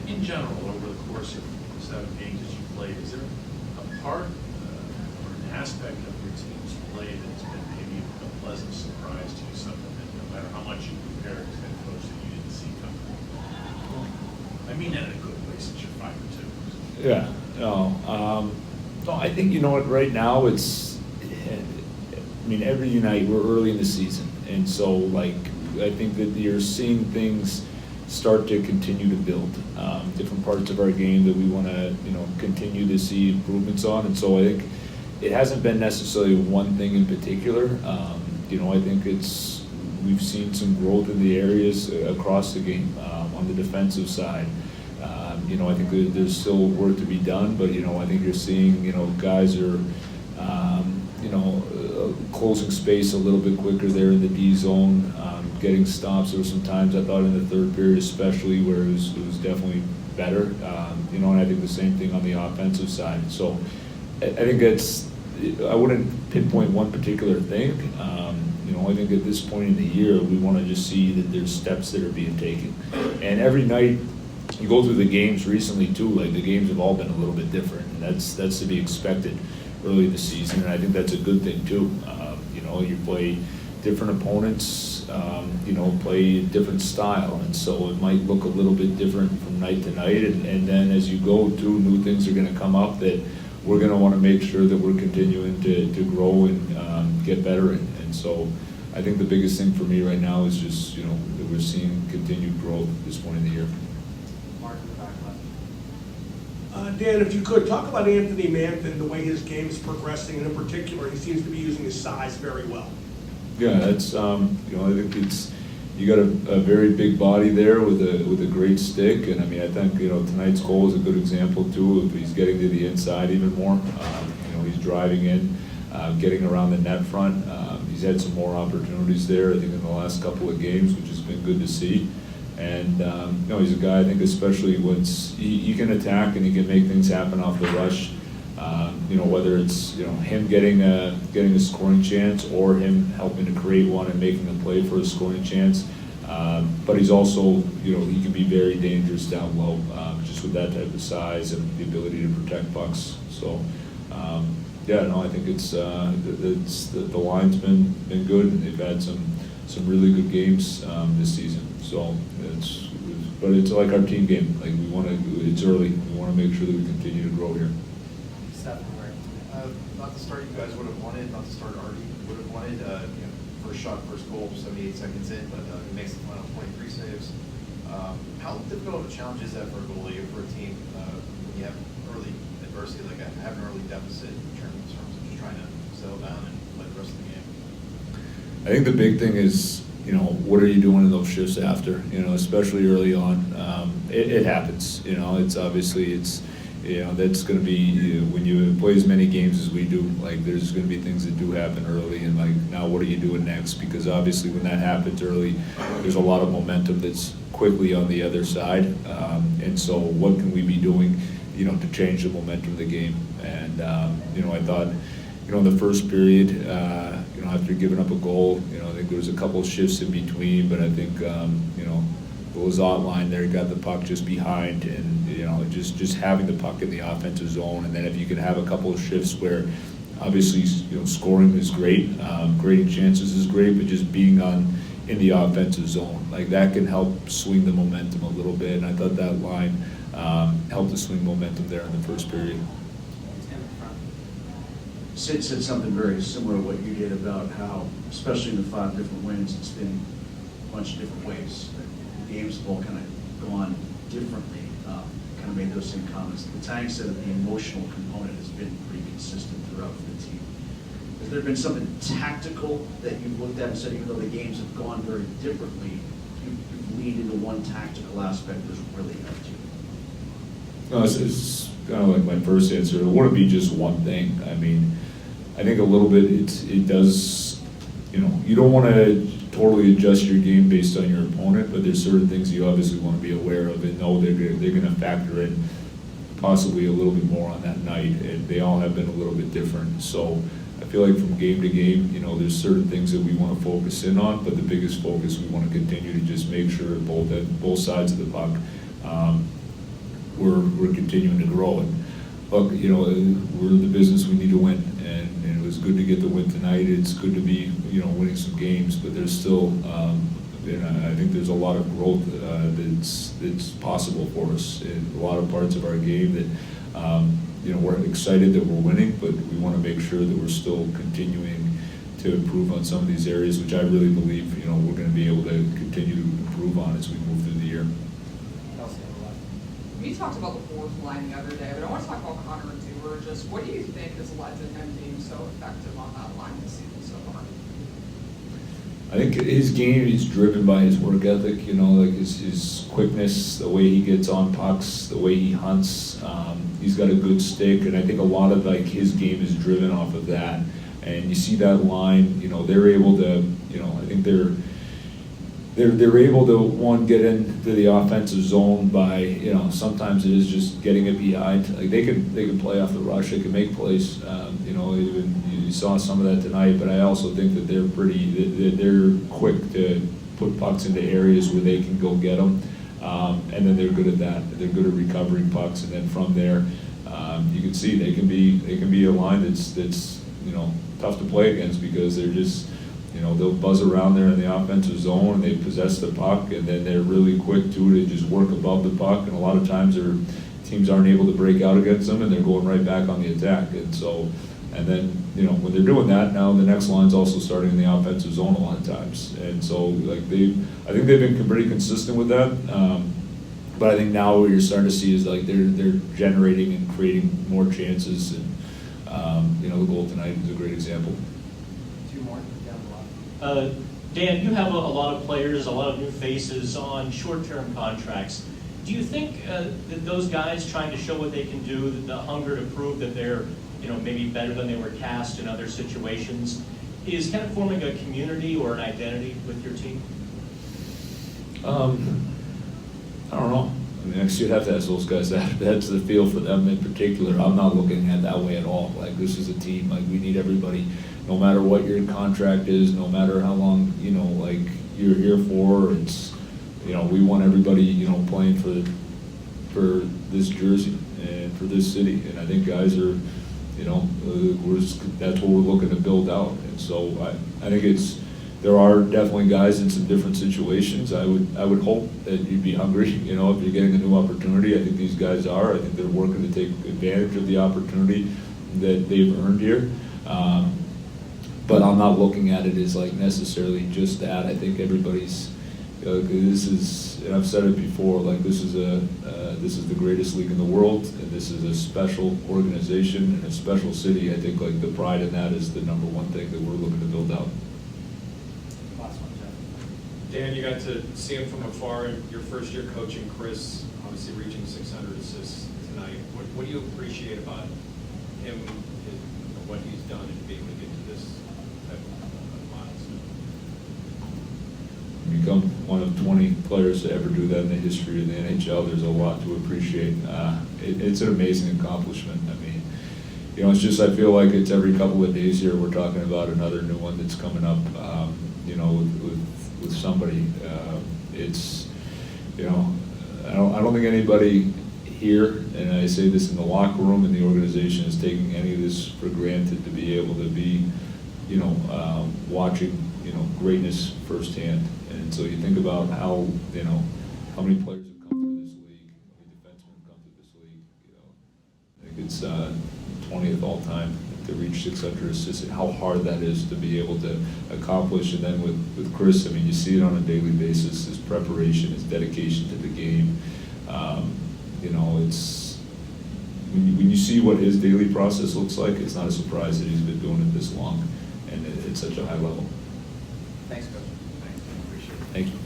In general, over the course of 7 games that you played, is there a part or an aspect of your team's play that's been maybe a pleasant surprise to you, something that no matter how much you prepare as head coach that you didn't see coming? I mean that in a good way since you're 5-2. Yeah, no, I think, you know what, right now it's, I mean, every night we're early in the season, and so like I think that you're seeing things start to continue to build, different parts of our game that we want to, continue to see improvements on, and so I think it hasn't been necessarily one thing in particular. I think we've seen some growth in the areas across the game on the defensive side. I think there's still work to be done, but I think you're seeing guys are closing space a little bit quicker there in the D zone, getting stops. There were some times I thought in the third period especially where it was definitely better, and I think the same thing on the offensive side. So I think I wouldn't pinpoint one particular thing. I think at this point in the year we want to just see that there's steps that are being taken, and every night you go through the games recently too, like the games have all been a little bit different, and that's to be expected early this season, and I think that's a good thing too. You play different opponents, play a different style, and so it might look a little bit different from night to night, and then as you go through, new things are going to come up that we're going to want to make sure that we're continuing to grow and get better in. And so I think the biggest thing for me right now is just, that we're seeing continued growth at this point in the year. Mark in the back left. Dan, if you could, talk about Anthony Manthan, the way his game is progressing, and in particular, he seems to be using his size very well. Yeah, that's, I think you got a very big body there with a great stick, and I mean, I think, tonight's goal is a good example too, if he's getting to the inside even more. He's driving in, getting around the net front. He's had some more opportunities there, I think, in the last couple of games, which has been good to see. And he's a guy, I think, especially once he can attack and he can make things happen off the rush. Whether it's him getting a scoring chance or him helping to create one and making a play for a scoring chance. But he's also, he can be very dangerous down low, just with that type of size and the ability to protect pucks. So, I think it's the line's been good, and they've had some really good games this season. So but it's like our team game. Like it's early. We want to make sure that we continue to grow here. Not the start you guys would have wanted, not the start Artie would have wanted. First shot, first goal, 78 seconds in, but he makes the final 23 saves. How difficult of a challenge is that for a goalie or for a team when you have early adversity, like have an early deficit in terms of just trying to settle down and play the rest of the game? I think the big thing is, what are you doing in those shifts after? Especially early on. It happens. It's obviously that's going to be when you play as many games as we do. Like there's going to be things that do happen early, and like now what are you doing next? Because obviously when that happens early, there's a lot of momentum that's quickly on the other side, and so what can we be doing, to change the momentum of the game? And I thought, in the first period, after giving up a goal, I think there was a couple of shifts in between, but I think the Lazat line there got the puck just behind, and just having the puck in the offensive zone, and then if you can have a couple of shifts where obviously scoring is great, creating chances is great, but just being in the offensive zone, like that can help swing the momentum a little bit, and I thought that line helped to swing momentum there in the first period. Sid said something very similar to what you did about how, especially in the 5 different wins, it's been a bunch of different ways. The games have all kind of gone differently. Kind of made those same comments. The Tang said that the emotional component has been pretty consistent throughout for the team. Has there been something tactical that you've looked at and said, even though the games have gone very differently, you've leaned into one tactical aspect that's really helped you? No, it's kind of like my first answer. It wouldn't be just one thing. I mean, I think a little bit it does, you don't want to totally adjust your game based on your opponent, but there's certain things you obviously want to be aware of and know they're going to factor in possibly a little bit more on that night, and they all have been a little bit different. So I feel like from game to game, there's certain things that we want to focus in on, but the biggest focus we want to continue to just make sure both sides of the puck we're continuing to grow. And look, you know, we're in the business, we need to win, and it was good to get the win tonight. It's good to be, you know, winning some games, but there's still, you know, I think there's a lot of growth that's possible for us in a lot of parts of our game that, you know, we're excited that we're winning, but we want to make sure that we're still continuing to improve on some of these areas, which I really believe, you know, we're going to be able to continue to improve on as we move through the year. We talked about the fourth line the other day, but I want to talk about Connor and Dewar. Just what do you think has led to him being so effective on that line this season so far? I think his game is driven by his work ethic, you know, like his quickness, the way he gets on pucks, the way he hunts. He's got a good stick, and I think a lot of like his game is driven off of that. And you see that line, you know, they're able to, you know, I think they're able to, one, get into the offensive zone by, you know, sometimes it is just getting it behind. Like they can play off the rush, they can make plays. You know, even you saw some of that tonight. But I also think that they're quick to put pucks into areas where they can go get them, and then they're good at that. They're good at recovering pucks, and then from there, you can see they can be a line that's you know, tough to play against, because they're just, you know, they'll buzz around there in the offensive zone, and they possess the puck, and then they're really quick too to just work above the puck, and a lot of times their teams aren't able to break out against them, and they're going right back on the attack. And so, and then, you know, when they're doing that, now the next line's also starting in the offensive zone a lot of times. And so, like, I think they've been pretty consistent with that. But I think now what you're starting to see is like they're generating and creating more chances, and you know, the goal tonight is a great example. Two more down the line. Dan, you have a lot of players, a lot of new faces on short-term contracts. Do you think that those guys trying to show what they can do, the hunger to prove that they're, you know, maybe better than they were cast in other situations, is kind of forming a community or an identity with your team? I don't know. I mean, I guess you'd have to ask those guys that. That's the feel for them in particular. I'm not looking at it that way at all. Like, this is a team. Like, we need everybody, no matter what your contract is, no matter how long, you know, like, you're here for. It's, you know, we want everybody, you know, playing for this jersey and for this city. And I think guys are, you know, that's what we're looking to build out. And so I think there are definitely guys in some different situations. I would hope that you'd be hungry, you know, if you're getting a new opportunity. I think these guys are. I think they're working to take advantage of the opportunity that they've earned here. But I'm not looking at it as like necessarily just that. I think everybody's, this is, and I've said it before, like this is the greatest league in the world, and this is a special organization and a special city. I think like the pride in that is the number one thing that we're looking to build out. Dan, you got to see him from afar in your first year coaching. Chris, obviously reaching 600 assists tonight. What do you appreciate about him, what he's done, and being able to get to this type of milestone? Become one of 20 players to ever do that in the history of the NHL. There's a lot to appreciate. It's an amazing accomplishment. I mean, you know, it's just, I feel like it's every couple of days here we're talking about another new one that's coming up, you know, with somebody. It's, you know, I don't think anybody here, and I say this in the locker room and the organization, is taking any of this for granted, to be able to be, you know, watching, you know, greatness firsthand. And so you think about how, you know, how many players have come through this league, how many defensemen have come through this league, you know. I think it's 20th all time to reach 600 assists, and how hard that is to be able to accomplish. And then with Chris, I mean, you see it on a daily basis, his preparation, his dedication to the game. You know, it's, when you see what his daily process looks like, it's not a surprise that he's been doing it this long and at such a high level. Thanks, Coach. Thanks. Appreciate it. Thank you.